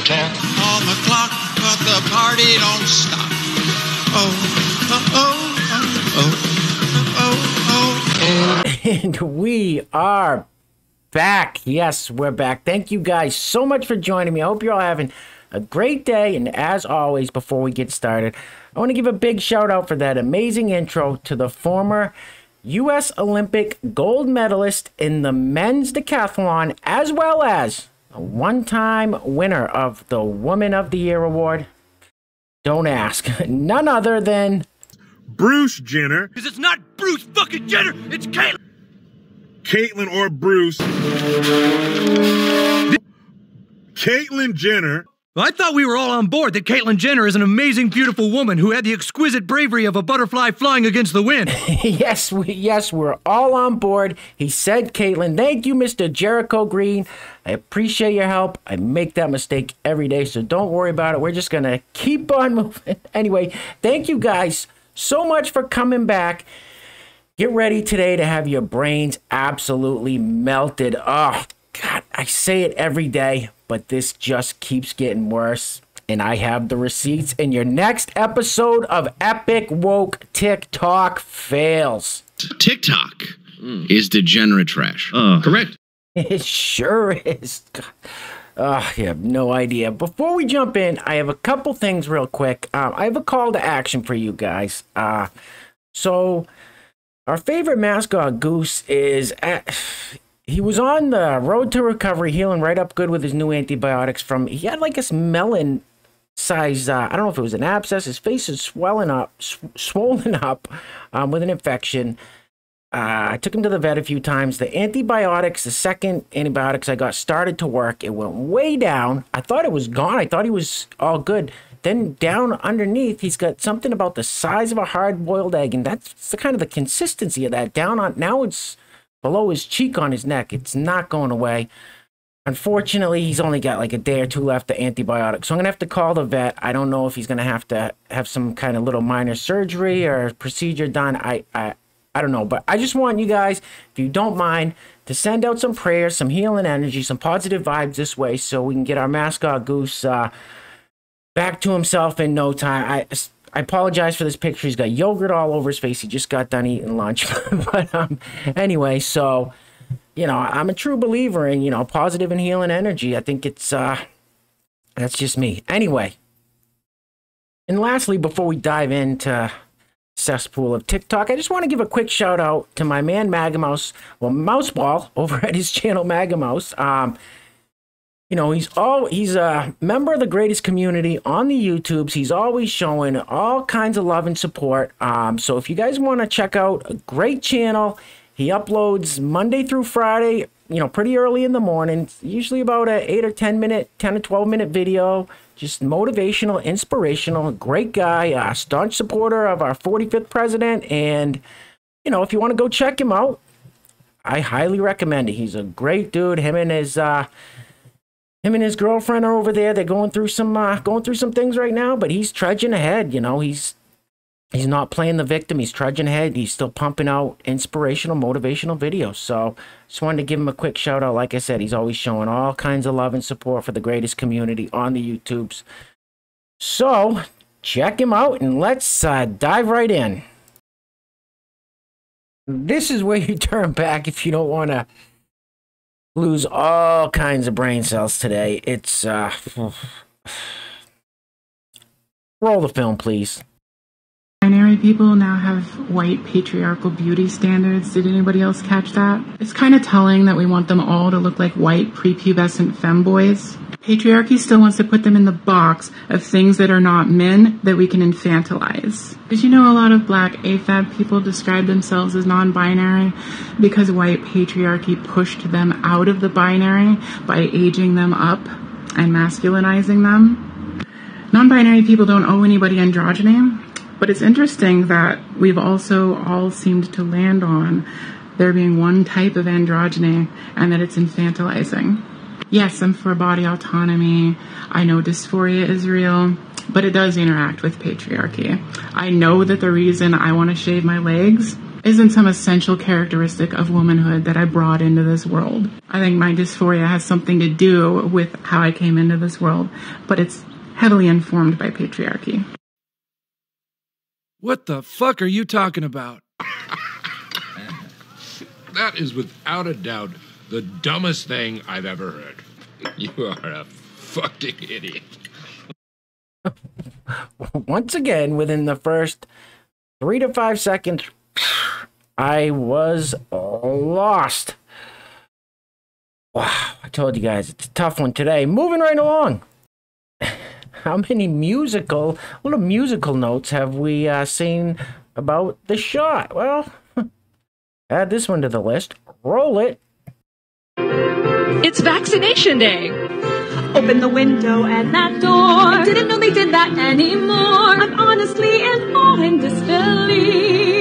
10 on the clock, but the party don't stop. Oh, oh, oh, oh, oh, oh, oh. And we are back. Yes, we're back. Thank you guys so much for joining me. I hope you're all having a great day. And as always, before we get started, I want to give a big shout out for that amazing intro to the former U.S. Olympic gold medalist in the men's decathlon, as well as a one-time winner of the Woman of the Year award. Don't ask. None other than Bruce Jenner. Because it's not Bruce fucking Jenner, it's Caitlyn. Caitlyn or Bruce. Caitlyn Jenner. I thought we were all on board that Caitlyn Jenner is an amazing, beautiful woman who had the exquisite bravery of a butterfly flying against the wind. Yes, we're all on board. He said Caitlyn. Thank you, Mr. Jericho Green. I appreciate your help. I make that mistake every day, so don't worry about it. We're just going to keep on moving. Anyway, thank you guys so much for coming back. Get ready today to have your brains absolutely melted. Oh, God, I say it every day, but this just keeps getting worse. And I have the receipts in your next episode of Epic Woke TikTok Fails. TikTok is degenerate trash. Correct. It sure is. I have no idea. Before we jump in, I have a couple things real quick. I have a call to action for you guys. So our favorite mascot, Goose, he was on the road to recovery, healing right up good with his new antibiotics he had like this melon size, I don't know if it was an abscess. His face is swollen up with an infection. I took him to the vet a few times. The second antibiotics I got started to work. It went way down. I thought it was gone. I thought he was all good. Then down underneath, he's got something about the size of a hard-boiled egg, and that's the kind of the consistency of that. Now it's below his cheek on his neck. It's not going away. Unfortunately, he's only got like a day or two left of antibiotics. So I'm going to have to call the vet. I don't know if he's going to have some kind of little minor surgery or procedure done. I don't know. But I just want you guys, if you don't mind, to send out some prayers, some healing energy, some positive vibes this way so we can get our mascot Goose back to himself in no time. I apologize for this picture. He's got yogurt all over his face. He just got done eating lunch. But anyway, so, I'm a true believer in, positive and healing energy. I think it's, that's just me. Anyway. And lastly, before we dive into cesspool of TikTok, I just want to give a quick shout out to my man Magamouse, Mouseball, over at his channel Magamouse. He's a member of the greatest community on the YouTubes. He's always showing all kinds of love and support. So if you guys want to check out a great channel, he uploads Monday through Friday, pretty early in the morning. It's usually about a 8 or 10 or 12 minute video. Just motivational, inspirational, great guy, staunch supporter of our 45th president. And, if you want to go check him out, I highly recommend it. He's a great dude. Him and his girlfriend are over there. They're going through some things right now, but he's trudging ahead. He's not playing the victim. He's trudging ahead. He's still pumping out inspirational, motivational videos. So just wanted to give him a quick shout out. Like I said, he's always showing all kinds of love and support for the greatest community on the YouTubes. So check him out and let's dive right in. This is where you turn back if you don't want to lose all kinds of brain cells today. It's roll the film, please. Binary people now have white patriarchal beauty standards. Did anybody else catch that? It's kind of telling that we want them all to look like white prepubescent femboys. Patriarchy still wants to put them in the box of things that are not men that we can infantilize. Did you know a lot of black AFAB people describe themselves as non-binary because white patriarchy pushed them out of the binary by aging them up and masculinizing them? Non-binary people don't owe anybody androgyny. But it's interesting that we've also all seemed to land on there being one type of androgyny and that it's infantilizing. Yes, I'm for body autonomy. I know dysphoria is real, but it does interact with patriarchy. I know that the reason I want to shave my legs isn't some essential characteristic of womanhood that I brought into this world. I think my dysphoria has something to do with how I came into this world, but it's heavily informed by patriarchy. What the fuck are you talking about? That is without a doubt the dumbest thing I've ever heard. You are a fucking idiot. Once again, within the first 3 to 5 seconds, I was lost. Wow, I told you guys, it's a tough one today. Moving right along. How many little musical notes have we seen about the shot? Well, add this one to the list. Roll it. It's vaccination day. Open the window and that door. I didn't know they did that anymore. I'm honestly in awe and disbelief.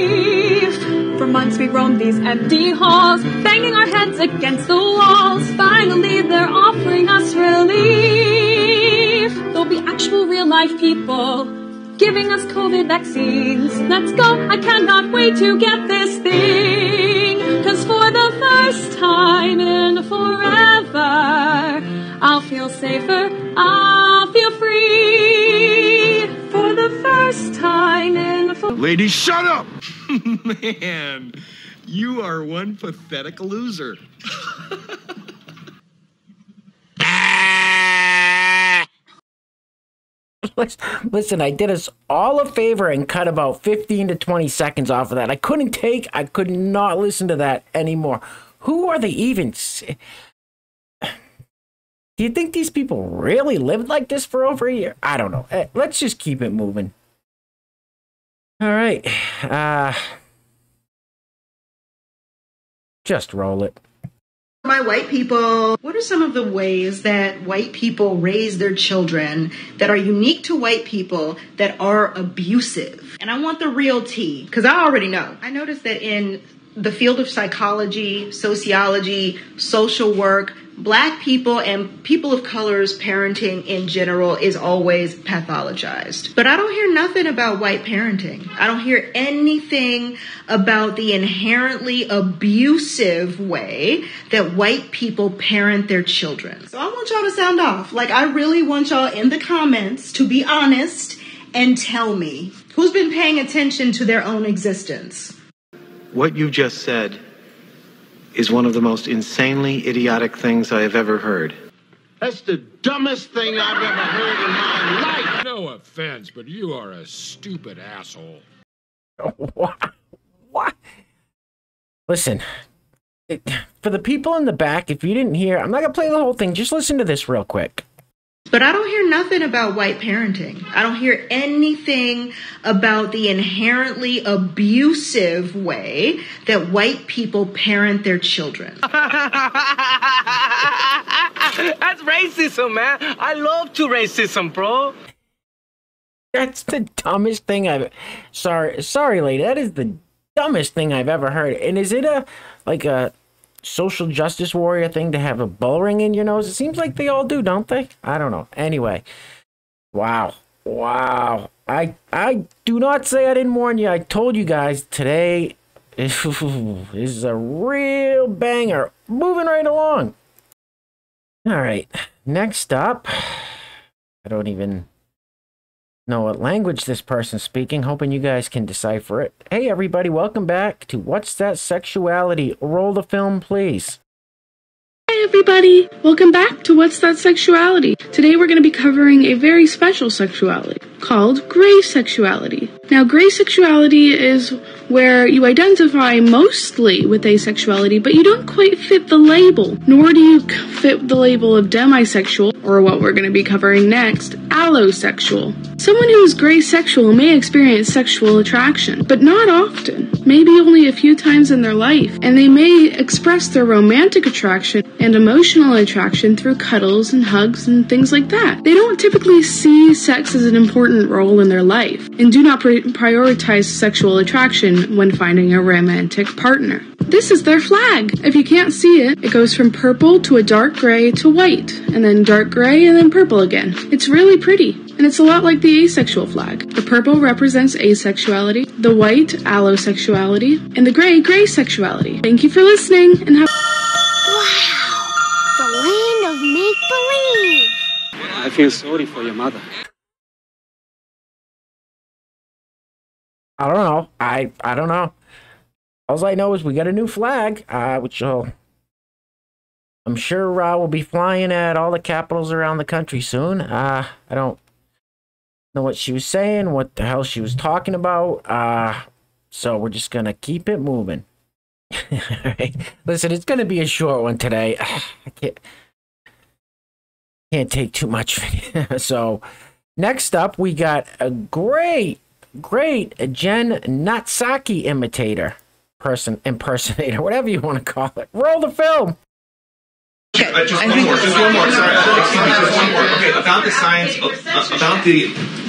For months we roamed these empty halls, banging our heads against the walls. Finally they're offering us relief. There'll be actual real life people giving us COVID vaccines. Let's go, I cannot wait to get this thing. 'Cause for the first time in forever, I'll feel safer, I'll feel free. For the first time in Lady, shut up! Man, you are one pathetic loser. Listen, I did us all a favor and cut about 15 to 20 seconds off of that. I could not listen to that anymore. Who are they even? Do you think these people really lived like this for over a year? I don't know. Let's just keep it moving. All right. Just roll it. My white people, what are some of the ways that white people raise their children that are unique to white people that are abusive? And I want the real tea, because I already know. I noticed that in the field of psychology, sociology, social work, Black people and people of color's parenting in general is always pathologized. But I don't hear nothing about white parenting. I don't hear anything about the inherently abusive way that white people parent their children. So I want y'all to sound off. Like, I really want y'all in the comments to be honest and tell me who's been paying attention to their own existence. What you just said is one of the most insanely idiotic things I have ever heard. That's the dumbest thing I've ever heard in my life. No offense, but you are a stupid asshole. What? Listen, for the people in the back, if you didn't hear, I'm not going to play the whole thing. Just listen to this real quick. But I don't hear nothing about white parenting. I don't hear anything about the inherently abusive way that white people parent their children. That's racism, man. I love to racism, bro. That's the dumbest thing I've... Sorry, lady. That is the dumbest thing I've ever heard. And is it a social justice warrior thing to have a bull ring in your nose? It seems like they all do, don't they? I don't know. Anyway. Wow. I do not say I didn't warn you. I told you guys today this is a real banger. Moving right along. All right. Next up. I don't even know what language this person's speaking. Hoping you guys can decipher it. Hey everybody, welcome back to What's That Sexuality? Roll the film, please. Hey everybody, welcome back to What's That Sexuality? Today we're going to be covering a very special sexuality called gray sexuality. Now, gray sexuality is where you identify mostly with asexuality, but you don't quite fit the label, nor do you fit the label of demisexual, or what we're going to be covering next, allosexual. Someone who is gray sexual may experience sexual attraction, but not often, maybe only a few times in their life, and they may express their romantic attraction and emotional attraction through cuddles and hugs and things like that. They don't typically see sex as an important role in their life, and do not prioritize sexual attraction when finding a romantic partner. This is their flag. If you can't see it, it goes from purple to a dark gray to white, and then dark gray and then purple again. It's really pretty, and it's a lot like the asexual flag. The purple represents asexuality, the white allosexuality, and the gray sexuality. Thank you for listening, and have The land of make-believe. I feel sorry for your mother. I don't know. I don't know. All I know is we got a new flag, which I'm sure will be flying at all the capitals around the country soon. I don't know what she was saying, what the hell she was talking about. So we're just gonna keep it moving. All right. Listen, it's gonna be a short one today. I can't take too much. So next up, we got a great Jen Natsaki impersonator, whatever you want to call it. Roll the film. Okay, just one more. Sorry, excuse me, just one more. Okay, about the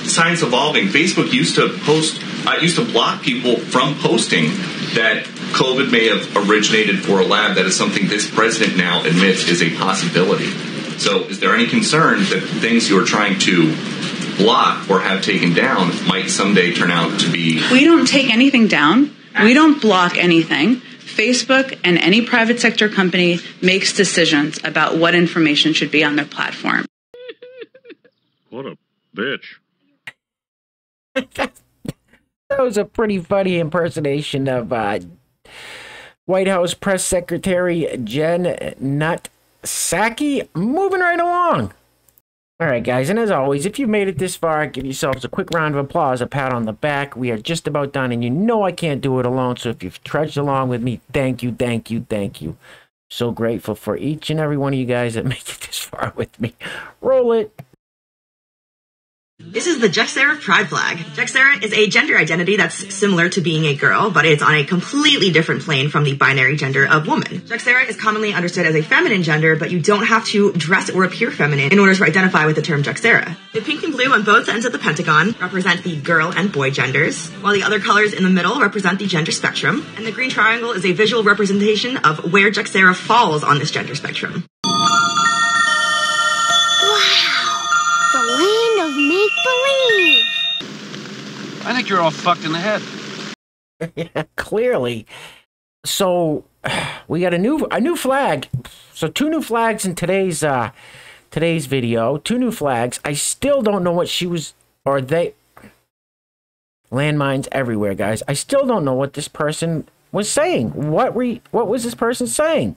science evolving. Facebook used to block people from posting that COVID may have originated for a lab. That is something this president now admits is a possibility. So, is there any concern that things you are trying to block or have taken down might someday turn out to be? We don't take anything down. We don't block anything. Facebook and any private sector company makes decisions about what information should be on their platform. What a bitch. That was a pretty funny impersonation of White House Press Secretary Jen Natsaki. Moving right along. All right, guys, and as always, if you've made it this far, give yourselves a quick round of applause, a pat on the back. We are just about done, and you know I can't do it alone, so if you've trudged along with me, thank you, thank you, thank you. So grateful for each and every one of you guys that make it this far with me. Roll it. This is the Jexera Pride flag. Jexera is a gender identity that's similar to being a girl, but it's on a completely different plane from the binary gender of woman. Jexera is commonly understood as a feminine gender, but you don't have to dress or appear feminine in order to identify with the term Jexera. The pink and blue on both ends of the pentagon represent the girl and boy genders, while the other colors in the middle represent the gender spectrum, and the green triangle is a visual representation of where Jexera falls on this gender spectrum. The land of make-believe. I think you're all fucked in the head. Yeah, clearly. So we got a new flag. So 2 new flags in today's video. 2 new flags. I still don't know what she was, or they. Landmines everywhere, guys. I still don't know what this person was saying. What was this person saying?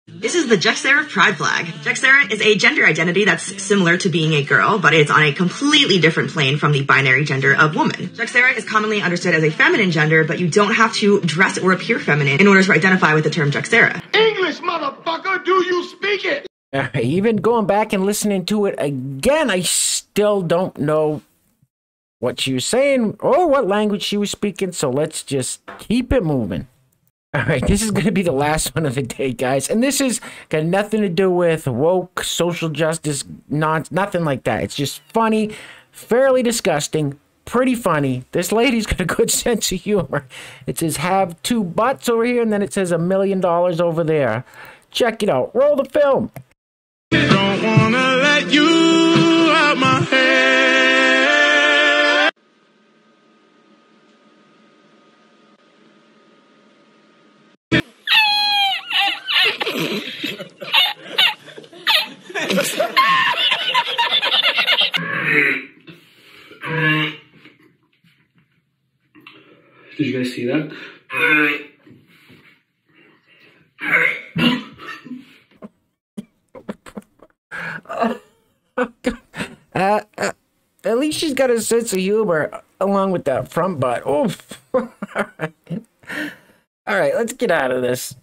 This is the Jexera Pride flag. Jexera is a gender identity that's similar to being a girl, but it's on a completely different plane from the binary gender of woman. Jexera is commonly understood as a feminine gender, but you don't have to dress or appear feminine in order to identify with the term Jexera. English, motherfucker, do you speak it? Even going back and listening to it again, I still don't know what she was saying or what language she was speaking, so let's just keep it moving. All right, this is going to be the last one of the day, guys. And this is got nothing to do with woke, social justice, nothing like that. It's just funny, fairly disgusting, pretty funny. This lady's got a good sense of humor. It says, have 2 butts over here, and then it says $1 million over there. Check it out. Roll the film. Don't want to let you out my head. Did you guys see that? At least she's got a sense of humor along with that front butt. Oof. All right, let's get out of this.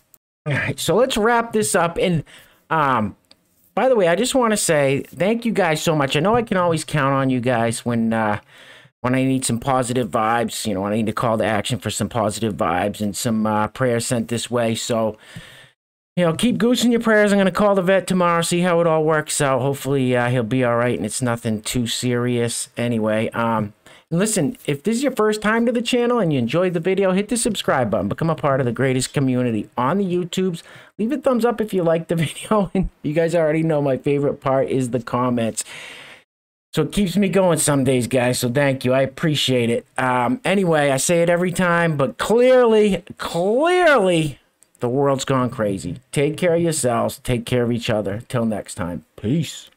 All right, so let's wrap this up. And by the way, I just want to say thank you guys so much. I know I can always count on you guys when I need some positive vibes. You know, when I need to call to action for some positive vibes and some prayers sent this way. So, you know, keep goosing your prayers. I'm going to call the vet tomorrow, see how it all works out. Hopefully he'll be all right and it's nothing too serious. Anyway, Listen, if this is your first time to the channel and you enjoyed the video, hit the subscribe button. Become a part of the greatest community on the YouTubes. Leave a thumbs up if you liked the video. And you guys already know my favorite part is the comments. So it keeps me going some days, guys. So thank you. I appreciate it. Anyway, I say it every time, but clearly, the world's gone crazy. Take care of yourselves. Take care of each other. Till next time. Peace.